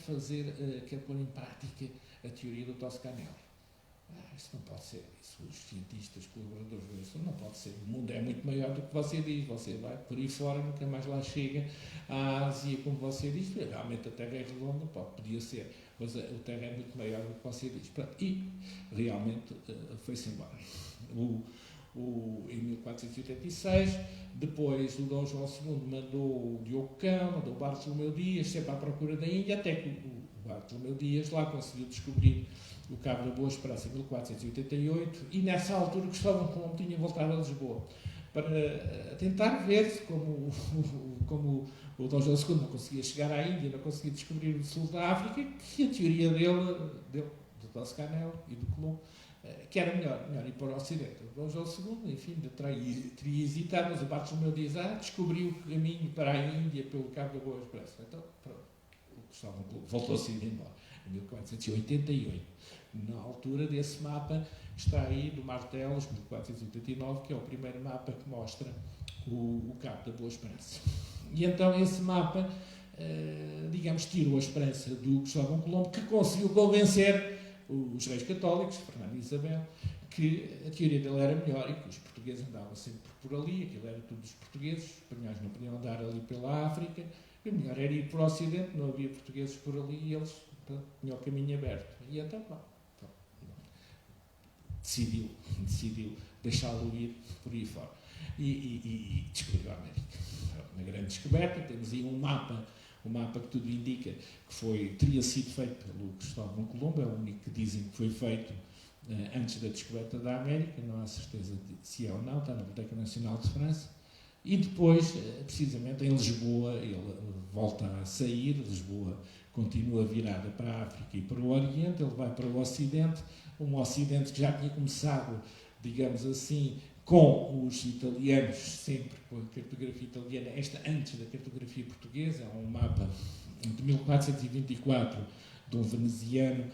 quero pôr em prática a teoria do Toscanel. Isso não pode ser, isso os cientistas, colaboradores dele, não pode ser, o mundo é muito maior do que você diz, você vai por aí fora, nunca mais lá chega à Ásia, como você diz, realmente a Terra é redonda, podia ser, mas a Terra é muito maior do que você diz. E realmente foi-se embora. Em 1486, depois o Dom João II mandou o Diogo Cão, mandou o Bartolomeu Dias, sempre à procura da Índia, até que o Bartolomeu Dias lá conseguiu descobrir o Cabo da Boa Esperança em 1488, e nessa altura Cristóvão Colombo tinha voltado a Lisboa para tentar ver se, como o Dom João II não conseguia chegar à Índia, não conseguia descobrir o sul da África, que a teoria dele do Toscanel e do Colombo, que era melhor ir para o Ocidente. O Dom João II, enfim, teria hesitado, mas o Bartolomeu Dias descobriu o caminho para a Índia pelo Cabo da Boa Esperança. Então, pronto, o Cristóvão Colombo voltou-se a ir embora, em 1488. Na altura desse mapa está aí, do Martelos, 1489, que é o primeiro mapa que mostra o Cabo da Boa Esperança. E então esse mapa, digamos, tirou a esperança do Cristóvão Colombo, que conseguiu convencer os reis católicos, Fernando e Isabel, que a teoria dele era melhor e que os portugueses andavam sempre por ali, aquilo era tudo dos portugueses, os espanhóis não podiam andar ali pela África, e o melhor era ir para o Ocidente, não havia portugueses por ali e eles tinham o caminho aberto. E então, decidiu deixá-lo ir por aí fora. E descobriu a América. Uma grande descoberta. Temos aí um mapa que tudo indica que teria sido feito pelo Cristóvão Colombo, é o único que dizem que foi feito antes da descoberta da América, não há certeza de se é ou não, está na Biblioteca Nacional de França. E depois, precisamente em Lisboa, ele volta a sair, Lisboa continua virada para a África e para o Oriente, ele vai para o Ocidente, um Ocidente que já tinha começado, digamos assim, com os italianos, sempre com a cartografia italiana, esta antes da cartografia portuguesa, há um mapa de 1424 de um veneziano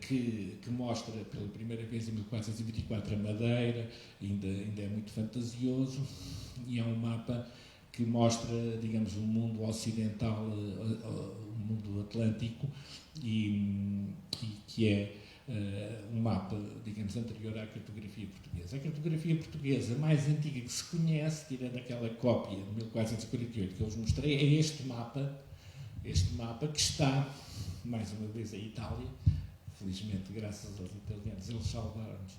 que mostra pela primeira vez em 1424 a Madeira, ainda é muito fantasioso, e é um mapa que mostra, digamos, o mundo ocidental, o mundo atlântico, e que é um mapa, digamos, anterior à cartografia portuguesa. A cartografia portuguesa mais antiga que se conhece, tirando aquela cópia de 1448 que eu vos mostrei, é este mapa que está, mais uma vez, a Itália. Felizmente, graças aos italianos, eles salvaram-nos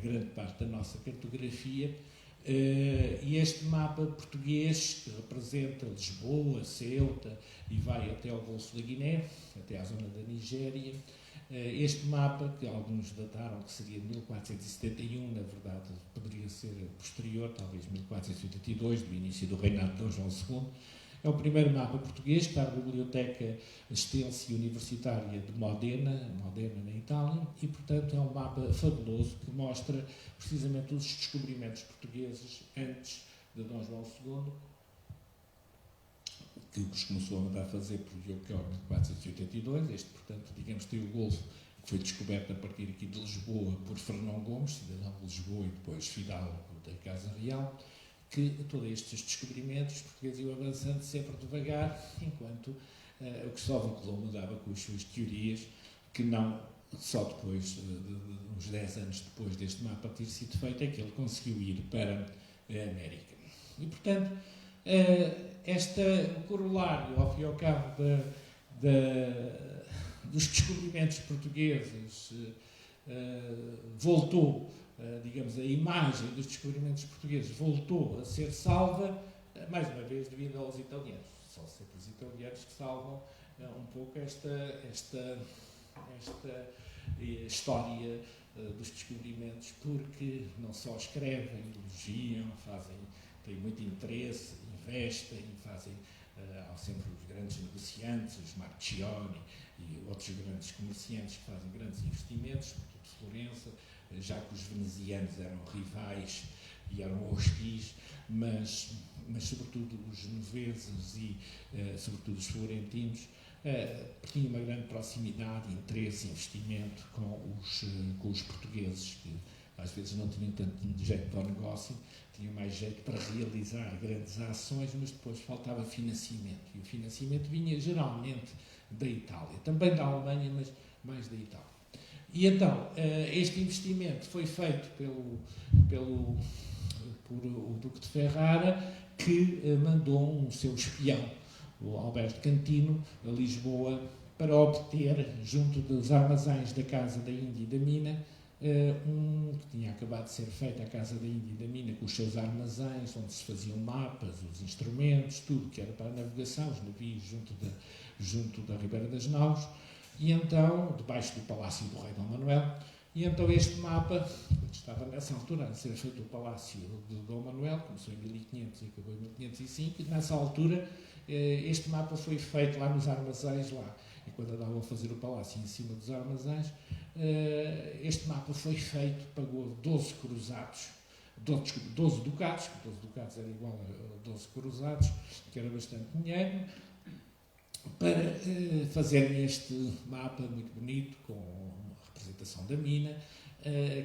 grande parte da nossa cartografia. E este mapa português, que representa Lisboa, Ceuta e vai até ao Golfo da Guiné, até à zona da Nigéria, este mapa, que alguns dataram que seria de 1471, na verdade poderia ser posterior, talvez 1482, do início do reinado de Dom João II, é o primeiro mapa português, que está na Biblioteca Estense Universitária de Modena na Itália, e, portanto, é um mapa fabuloso que mostra precisamente os descobrimentos portugueses antes de Dom João II, que os começou a mandar fazer por Diogo Cão em 1482. Este, portanto, digamos, tem o Golfo, que foi descoberto a partir aqui de Lisboa por Fernão Gomes, cidadão de Lisboa e depois fidalgo da Casa Real, que todos estes descobrimentos os portugueses iam avançando sempre devagar, enquanto o Cristóvão Colombo andava com as suas teorias, que não só depois, uns 10 anos depois deste mapa ter sido feito, é que ele conseguiu ir para a América. E, portanto, o corolário, ao fim e ao cabo, dos descobrimentos portugueses, voltou, digamos, a imagem dos descobrimentos portugueses voltou a ser salva, mais uma vez, devido aos italianos. São sempre os italianos que salvam um pouco esta história dos descobrimentos, porque não só escrevem, elogiam, têm muito interesse, investem, há sempre os grandes negociantes, os Marchioni e outros grandes comerciantes que fazem grandes investimentos, sobretudo Florença, já que os venezianos eram rivais e eram hostis, mas sobretudo os genoveses e sobretudo os florentinos tinha uma grande proximidade, interesse, investimento com os portugueses, que às vezes não tinham tanto jeito para o negócio, tinham mais jeito para realizar grandes ações, mas depois faltava financiamento. E o financiamento vinha geralmente da Itália, também da Alemanha, mas mais da Itália. E então, este investimento foi feito por o Duque de Ferrara, que mandou um seu espião, o Alberto Cantino, a Lisboa, para obter, junto dos armazéns da Casa da Índia e da Mina, que tinha acabado de ser feita a Casa da Índia e da Mina, com os seus armazéns, onde se faziam mapas, os instrumentos, tudo que era para a navegação, os navios junto da Ribeira das Naus, e então, debaixo do Palácio do Rei Dom Manuel, e então este mapa, estava nessa altura a ser feito o Palácio de Dom Manuel, começou em 1500 e acabou em 1505, e nessa altura este mapa foi feito lá nos armazéns, lá, enquanto andavam a fazer o palácio em cima dos armazéns. Este mapa foi feito, pagou 12 cruzados, 12 ducados, 12 ducados era igual a 12 cruzados, que era bastante dinheiro, para fazerem este mapa muito bonito, com a representação da mina,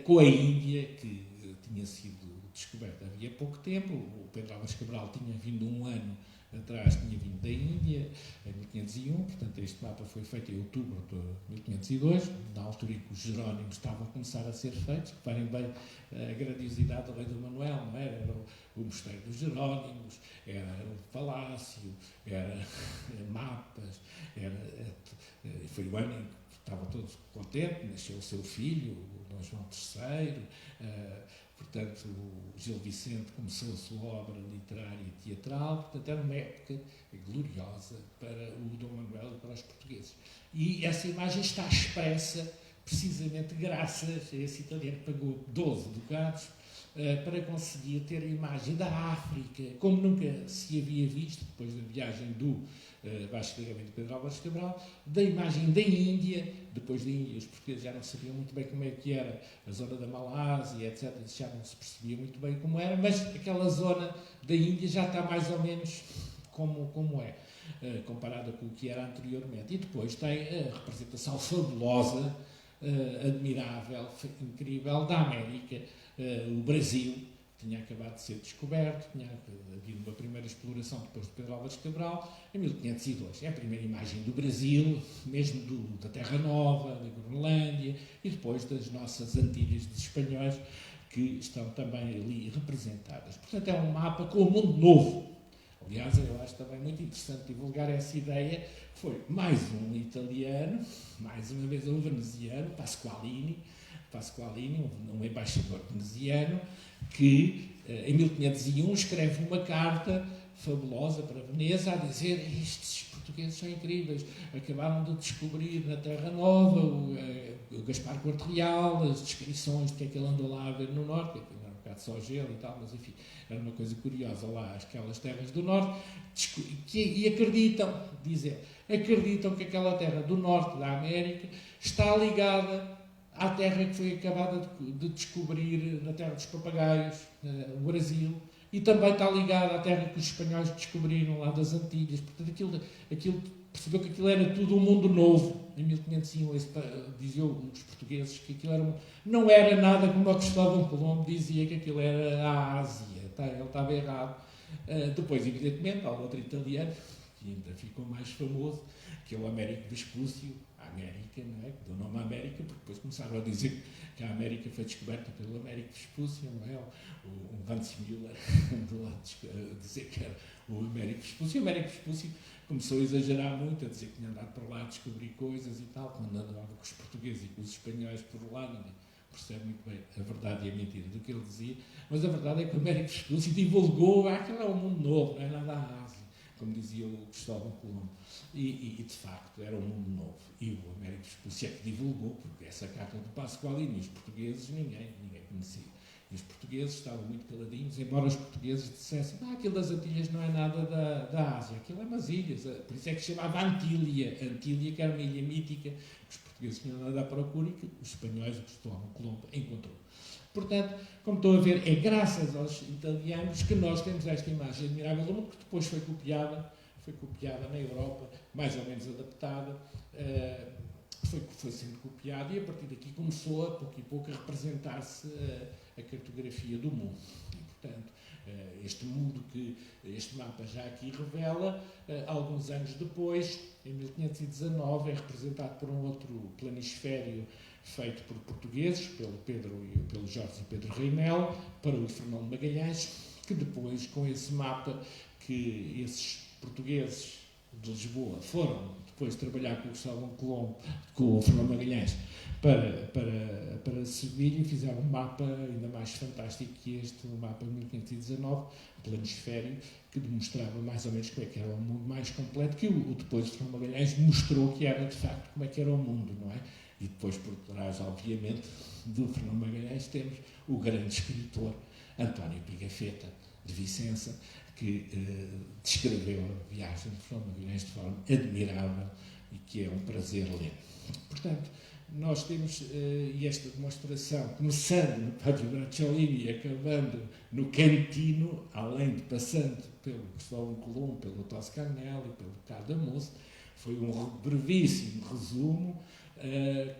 com a Índia, que tinha sido descoberta havia pouco tempo. O Pedro Álvares Cabral tinha vindo um ano atrás, tinha vindo da Índia, em 1501, portanto este mapa foi feito em outubro de 1502, na altura em que os Jerónimos estavam a começar a ser feitos. Reparem bem a grandiosidade do Rei Dom Manuel, não era? Era o Mosteiro dos Jerónimos, era o Palácio, era mapas, foi o ano em que estavam todos contentes, nasceu o seu filho, o Dom João III, portanto, o Gil Vicente começou a sua obra literária e teatral, portanto, era uma época gloriosa para o Dom Manuel e para os portugueses. E essa imagem está expressa precisamente graças a esse italiano que pagou 12 ducados para conseguir ter a imagem da África, como nunca se havia visto, depois da viagem do Vasco da Gama e do Pedro Álvares Cabral, da imagem da Índia. Depois da Índia, os portugueses já não sabiam muito bem como é que era a zona da Malásia, etc. Isso já não se percebia muito bem como era, mas aquela zona da Índia já está mais ou menos como é, comparada com o que era anteriormente. E depois tem a representação fabulosa, admirável, incrível da América, o Brasil, que tinha acabado de ser descoberto, tinha havido uma primeira exploração depois de Pedro Álvares Cabral, em 1502. É a primeira imagem do Brasil, mesmo da Terra Nova, da Groenlândia, e depois das nossas Antilhas dos espanhóis, que estão também ali representadas. Portanto, é um mapa com o mundo novo. Aliás, eu acho também muito interessante divulgar essa ideia. Foi mais um italiano, mais uma vez um veneziano, Pasqualini, um embaixador veneziano, que em 1501 escreve uma carta fabulosa para Veneza a dizer: estes portugueses são incríveis, acabaram de descobrir na Terra Nova o Gaspar Corte Real, as descrições de que ele andou lá a ver no norte, que era um bocado só gelo e tal, mas enfim, era uma coisa curiosa lá, aquelas terras do norte, e acreditam que aquela terra do norte da América está ligada à terra que foi acabada de descobrir, na terra dos papagaios, o Brasil, e também está ligada à terra que os espanhóis descobriram lá das Antilhas. Portanto, aquilo percebeu que aquilo era tudo um mundo novo. Em 1501, diziam os portugueses que aquilo não era nada como o Cristóvão Colombo dizia, que aquilo era a Ásia. Ele estava errado. Depois, evidentemente, há outro italiano, que ainda ficou mais famoso, que é o Américo Vespúcio, América, não é? Que deu o nome à América, porque depois começaram a dizer que a América foi descoberta pelo Américo Vespúcio, não é? O Vance Müller andou lá a dizer que era o Américo Vespúcio. E o Américo Vespúcio começou a exagerar muito, a dizer que tinha andado por lá a descobrir coisas e tal, quando andava com os portugueses e com os espanhóis por lá, ninguém percebe muito bem a verdade e a mentira do que ele dizia, mas a verdade é que o Américo Vespúcio divulgou aquilo é um mundo novo, não é nada a Ásia, como dizia o Cristóvão Colombo. E de facto era um mundo novo. E o Américo Vespúcio é que divulgou, porque essa carta do Pasqualini, os portugueses, ninguém conhecia. E os portugueses estavam muito caladinhos, embora os portugueses dissessem: aquilo das Antilhas não é nada da Ásia, aquilo é umas ilhas. Por isso é que se chamava Antília, que era uma ilha mítica, que os portugueses tinham nada à procura e que os espanhóis, o Cristóvão Colombo, encontrou. Portanto, como estou a ver, é graças aos italianos que nós temos esta imagem admirável do mundo, que depois foi copiada foi copiada na Europa, mais ou menos adaptada, foi sendo copiada e a partir daqui começou a pouco e pouco a representar-se a cartografia do mundo. E, portanto, este mundo que este mapa já aqui revela, alguns anos depois, em 1519, é representado por um outro planisfério feito por portugueses, pelo Jorge e Pedro Reinel, para o Fernão de Magalhães, que depois, com esse mapa que esses portugueses de Lisboa foram depois trabalhar com o Cristóvão Colombo, com o Fernão Magalhães, para Sevilha, e fizeram um mapa ainda mais fantástico que este, o mapa de 1519, planisfério, que demonstrava mais ou menos como é que era o mundo mais completo, que depois o Fernão Magalhães mostrou que era, de facto, como é que era o mundo, não é? E depois, por trás, obviamente, do Fernão Magalhães, temos o grande escritor António Pigafetta, de Vicença, que descreveu a viagem de Fernão Magalhães de forma admirável e que é um prazer ler. Portanto, nós temos esta demonstração, começando no Pátio Bracciolini e acabando no Cantino, além de passando pelo Cristóvão Colombo, pelo Toscanelli, pelo Cadamusse, foi um brevíssimo resumo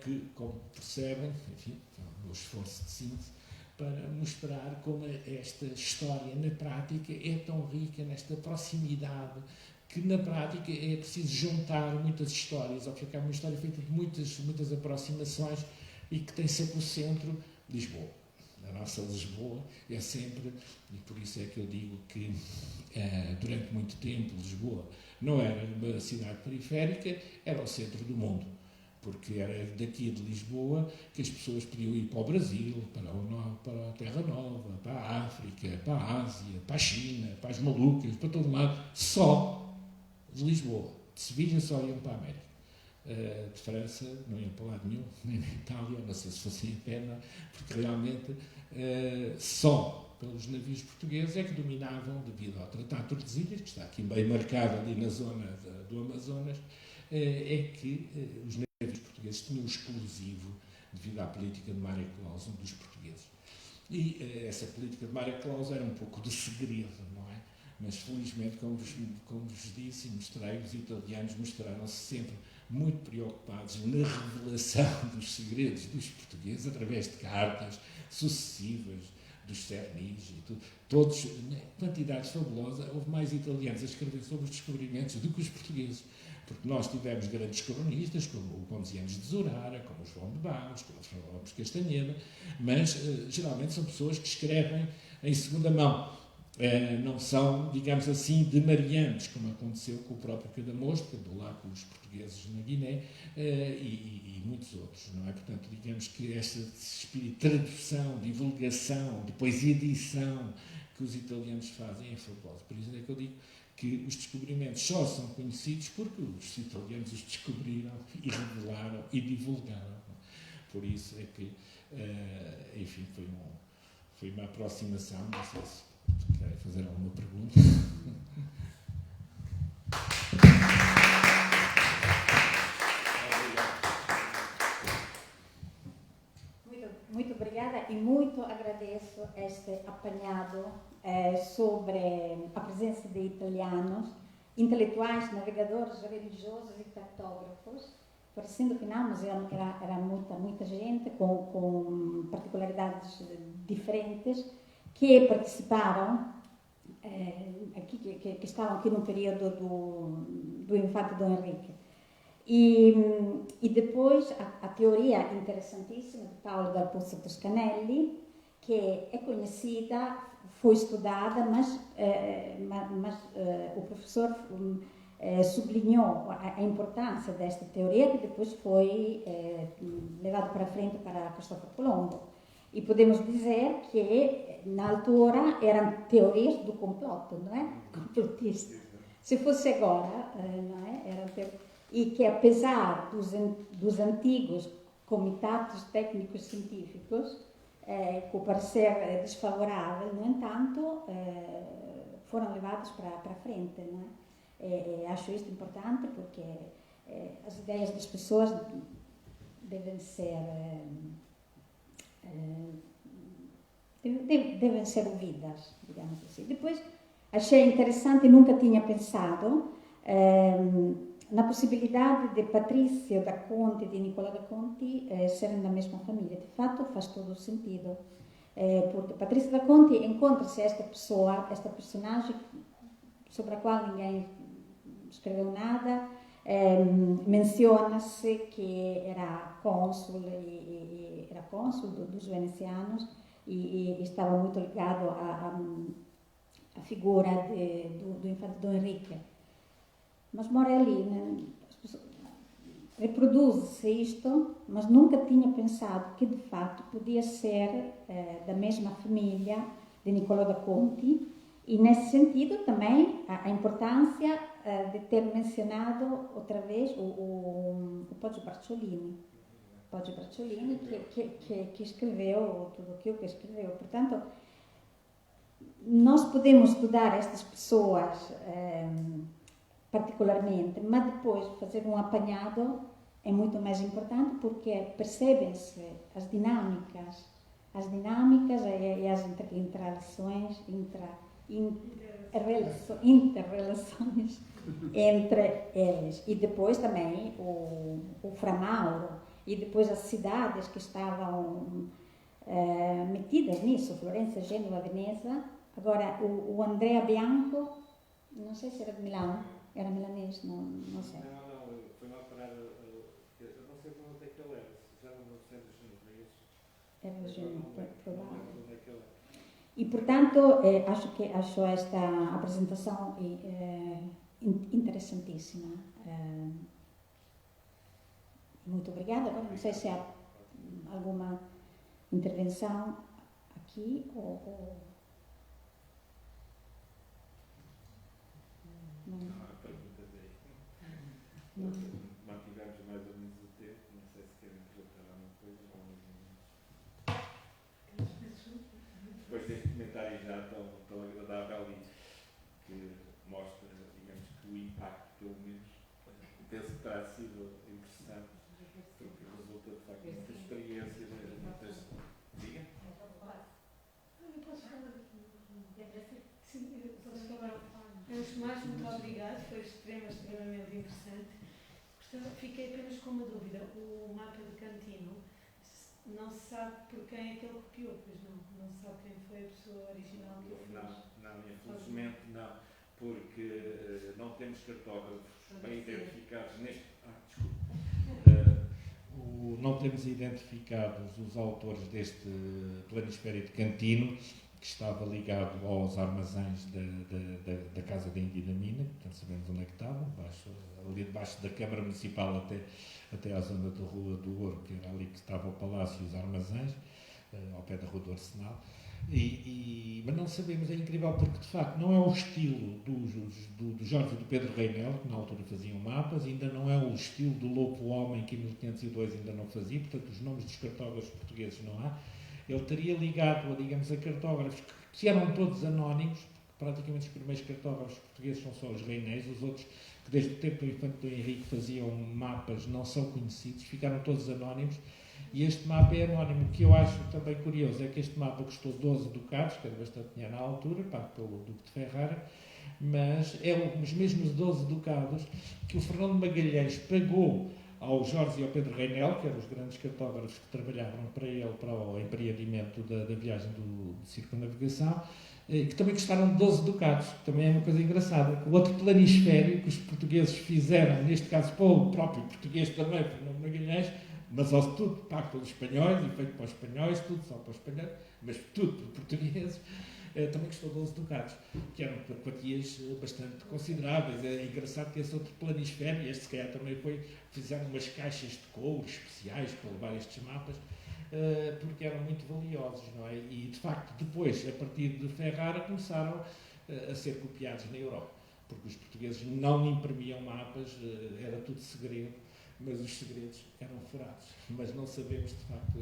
que, como percebem, enfim, o meu esforço de síntese, para mostrar como esta história, na prática, é tão rica nesta proximidade, que na prática é preciso juntar muitas histórias, ou ficar uma história feita de muitas aproximações e que tem sempre o centro Lisboa. A nossa Lisboa é sempre, e por isso é que eu digo que durante muito tempo Lisboa não era uma cidade periférica, era o centro do mundo. Porque era daqui de Lisboa que as pessoas podiam ir para o Brasil, para a Terra Nova, para a África, para a Ásia, para a China, para as Molucas, para todo lado, só de Lisboa. De Sevilha só iam para a América. De França não iam para lado nenhum, nem na Itália, não sei se fossem a pé, porque realmente só pelos navios portugueses é que dominavam, devido ao Tratado de Tordesilhas, que está aqui bem marcado ali na zona do Amazonas, é que os navios portugueses tinham o exclusivo devido à política de mare clausum dos portugueses. E essa política de mare clausum era um pouco de segredo, não é? Mas felizmente, como vos disse e mostrei, os italianos mostraram-se sempre muito preocupados na revelação dos segredos dos portugueses através de cartas sucessivas, dos cernis e tudo. Todos, quantidades fabulosas. Houve mais italianos a escrever sobre os descobrimentos do que os portugueses. Porque nós tivemos grandes cronistas, como o Ponzianos de Zurara, como o João de Barros, como o João Lopes Castanheda, mas geralmente são pessoas que escrevem em segunda mão. Não são, digamos assim, de marianos, como aconteceu com o próprio Cadamosto, que andou lá com os portugueses na Guiné, e muitos outros, não é? Portanto, digamos que este espírito de tradução, divulgação, depois edição que os italianos fazem é fabuloso. Por isso é que eu digo que os descobrimentos só são conhecidos porque os italianos os descobriram e revelaram e divulgaram. Por isso é que, enfim, foi uma aproximação. Não sei se querem fazer alguma pergunta. Muito obrigada e muito agradeço este apanhado sobre a presença de italianos, intelectuais, navegadores, religiosos e cartógrafos, parecendo que não, mas era muita gente com particularidades diferentes que participaram, que estavam aqui no período do infante Dom Henrique. E depois a teoria interessantíssima de Paolo dal Pozzo Toscanelli, que é conhecida, foi estudada, mas o professor sublinhou a importância desta teoria, que depois foi levado para frente para Cristóvão Colombo. E podemos dizer que, na altura, eram teorias do complotto, não é? Complotista. Se fosse agora, não é? Eram e que, apesar dos antigos comitados técnicos científicos, com o parecer desfavorável, no entanto, foram levados para frente, não é? Acho isto importante porque as ideias das pessoas devem ser ouvidas, digamos assim. Depois, achei interessante, nunca tinha pensado na possibilidade de Patrícia da Conte e de Nicola da Conte serem da mesma família. De fato, faz todo o sentido. Porque Patrícia da Conte encontra-se esta pessoa, esta personagem sobre a qual ninguém escreveu nada. Menciona-se que era cônsul dos venecianos e estava muito ligado à figura do infante Dom Henrique. Mas mora ali, né? Reproduz-se isto, mas nunca tinha pensado que de fato podia ser da mesma família de Nicolau da Conte, e nesse sentido também a importância de ter mencionado outra vez o Poggio Bracciolini, que escreveu tudo aquilo que escreveu. Portanto, nós podemos estudar estas pessoas particularmente, mas depois fazer um apanhado é muito mais importante, porque percebem-se as dinâmicas e as interrelações entre eles. E depois também o Fra Mauro, e depois as cidades que estavam metidas nisso, Florença, Gênova, Veneza. Agora, o Andrea Bianco, não sei se era de Milão, era milanês, não sei. Não, foi lá parar, eu não sei onde é que ele era, se já não sei dos genovês. Era provável. E, portanto, acho esta apresentação interessantíssima. Muito obrigada. Agora não sei se há alguma intervenção aqui ou... Não. Mantivemos mais ou menos o tempo, não sei se querem perguntar alguma coisa. Depois deste comentário já tão agradável e que mostra, digamos, que o impacto, pelo menos, penso que terá sido interessante, porque resulta de facto muita experiência, muitas... Diga? Eu posso falar aqui? Sim, eu posso falar. Tomás, muito obrigado, foi extremamente interessante. Fiquei apenas com uma dúvida. O mapa de Cantino, não se sabe por quem é que ele copiou, pois não se sabe quem foi a pessoa original que o fez? Não, infelizmente não, porque não temos cartógrafos bem identificados neste... não temos identificados os autores deste planisfério de Cantino, que estava ligado aos armazéns da Casa da Índia e da Mina, portanto sabemos onde é que estava, ali debaixo da Câmara Municipal até à zona da Rua do Ouro, que era ali que estava o Palácio e os armazéns, ao pé da Rua do Arsenal. Mas não sabemos, é incrível, porque de facto não é o estilo do Jorge e do Pedro Reinel, que na altura faziam mapas, ainda não é o estilo do Lopo Homem, que em 1502 ainda não fazia, portanto os nomes dos cartógrafos portugueses não há. Ele teria ligado, digamos, a cartógrafos que eram todos anónimos, porque praticamente os primeiros cartógrafos portugueses são só os Reinéis, os outros que desde o tempo do infante Dom Henrique faziam mapas não são conhecidos, ficaram todos anónimos, e este mapa é anónimo. O que eu acho também curioso é que este mapa custou 12 ducados, que era bastante dinheiro na altura, pago pelo Duque de Ferrara, mas é os mesmos 12 ducados que o Fernando Magalhães pagou ao Jorge e ao Pedro Reinel, que eram os grandes cartógrafos que trabalhavam para ele, para o empreendimento da viagem de circunnavigação, que também custaram 12 ducados, que também é uma coisa engraçada. O outro planisfério que os portugueses fizeram, neste caso para o próprio português também, Fernando Magalhães, mas tudo pago pelos espanhóis e feito para os espanhóis, tudo só para os espanhóis, mas tudo por portugueses, também custou 12 ducados, que eram quantias bastante consideráveis. É engraçado que esse outro planisfério, este se calhar também fizeram umas caixas de couro especiais para levar estes mapas, porque eram muito valiosos, não é? E de facto depois, a partir de Ferrara, começaram a ser copiados na Europa, porque os portugueses não imprimiam mapas, era tudo segredo, mas os segredos eram furados, mas não sabemos de facto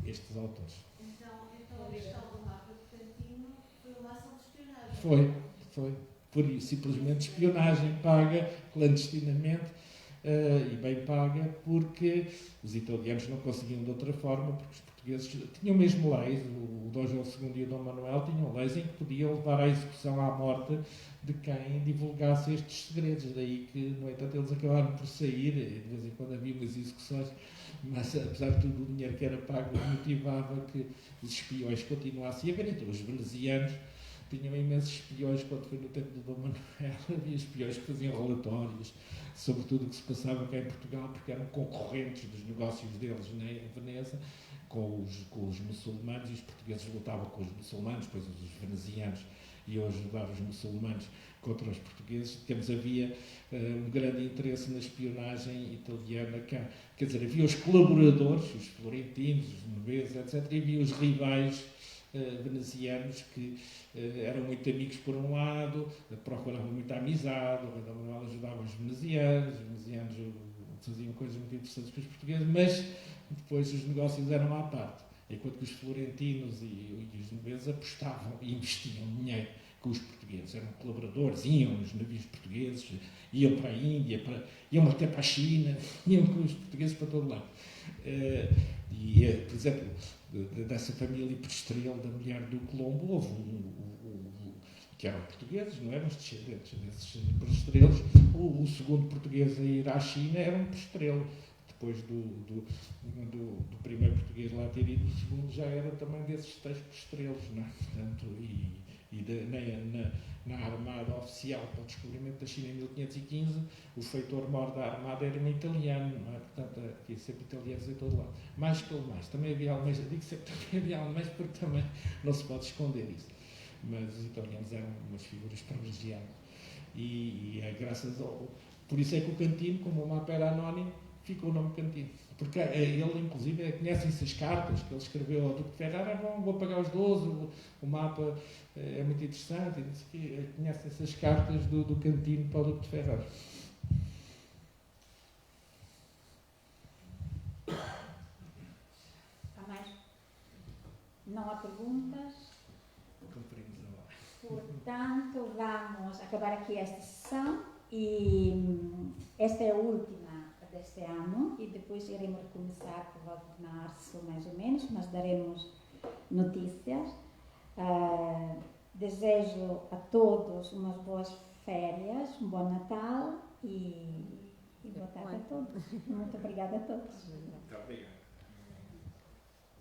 estes autores. Então a questão do mapa de Cantino foi uma ação de espionagem? Foi, por isso, simplesmente espionagem paga clandestinamente, e bem paga, porque os italianos não conseguiam de outra forma, porque os portugueses tinham mesmo leis, o Dom João II e o Dom Manuel tinham leis em que podiam levar à execução à morte de quem divulgasse estes segredos, daí que, no entanto, eles acabaram por sair, de vez em quando havia umas execuções, mas apesar de tudo o dinheiro que era pago motivava que os espiões continuassem a haver. Então os venezianos tinham imensos espiões. Quando foi no tempo do Dom Manuel, havia espiões que faziam relatórios sobre tudo o que se passava cá em Portugal, porque eram concorrentes dos negócios deles em Veneza com os muçulmanos, e os portugueses lutavam com os muçulmanos, depois os venezianos iam ajudar os muçulmanos contra os portugueses. Temos, havia um grande interesse na espionagem italiana cá. Quer dizer, havia os colaboradores, os florentinos, os genoveses, etc., e havia os rivais venezianos que eram muito amigos por um lado, procuravam muita amizade, o Dom Manuel ajudava os venezianos faziam coisas muito interessantes com os portugueses, mas depois os negócios eram à parte, enquanto que os florentinos e os genoveses apostavam e investiam dinheiro com os portugueses, eram colaboradores, iam nos navios portugueses, iam para a Índia, iam até para a China, iam com os portugueses para todo lado. Por exemplo, dessa família Perestrelo, da mulher do Colombo, houve que eram portugueses, não eram os descendentes desses Peregrelos. O segundo português a ir à China era um Perestrelo. Depois do primeiro português lá ter ido, o segundo já era também desses tais Peregrelos, não é? Portanto, na armada oficial para o descobrimento da China em 1515, o feitor-mor da armada era um italiano, não é? Portanto, havia sempre italianos em todo lado. Mais que alemães. Também havia alemães, eu digo sempre que também havia alemães, porque também não se pode esconder isso. Mas os italianos eram umas figuras privilegiadas. E é graças ao... Por isso é que o Cantino, como o mapa era anónimo, ficou o nome Cantino. Porque ele, inclusive, conhecem-se as cartas que ele escreveu ao Duque de Ferrara. Vou pagar os 12, o mapa é muito interessante. Conhecem-se as cartas do Cantino para o Duque de Ferrara. Há mais? Não há perguntas? Cumprimos a hora. Portanto, vamos acabar aqui esta sessão e esta é a última deste ano e depois iremos recomeçar por volta de março, mais ou menos, mas daremos notícias. Desejo a todos umas boas férias, um bom Natal e boa tarde a todos. Muito obrigada a todos. Muito obrigado.